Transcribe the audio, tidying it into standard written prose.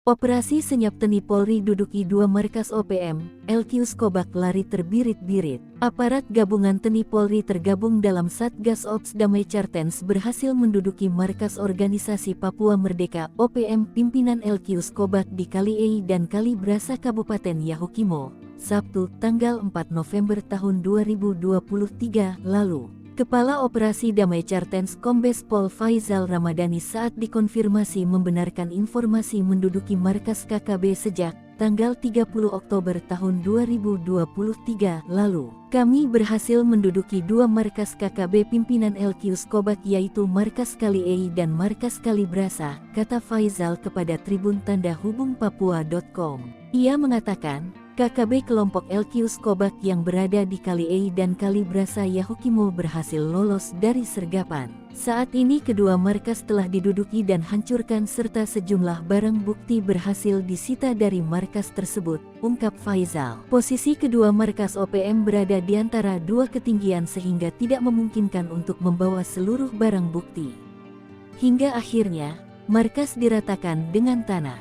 Operasi Senyap Teni Polri duduki 2 markas OPM, LQ Skobak lari terbirit-birit. Aparat gabungan Teni Polri tergabung dalam Satgas Ops Damai Cartens berhasil menduduki markas organisasi Papua Merdeka OPM pimpinan LQ Skobak di Kaliei dan Kalibrasa Kabupaten Yahukimo, Sabtu, tanggal 4 November tahun 2023 lalu. Kepala Operasi Damai Cartens Kombes Pol Faizal Ramadhani saat dikonfirmasi membenarkan informasi menduduki markas KKB sejak tanggal 30 Oktober tahun 2023 lalu. Kami berhasil menduduki 2 markas KKB pimpinan LQ Skobak yaitu Markas Kaliei dan Markas Kalibrasa, kata Faizal kepada Tribun Tanda Hubung Papua.com. Ia mengatakan, KKB kelompok LQ Skobak yang berada di Kaliei dan Kalibrasa Yahukimo berhasil lolos dari sergapan. Saat ini kedua markas telah diduduki dan hancurkan serta sejumlah barang bukti berhasil disita dari markas tersebut, ungkap Faizal. Posisi kedua markas OPM berada di antara 2 ketinggian sehingga tidak memungkinkan untuk membawa seluruh barang bukti. Hingga akhirnya, markas diratakan dengan tanah.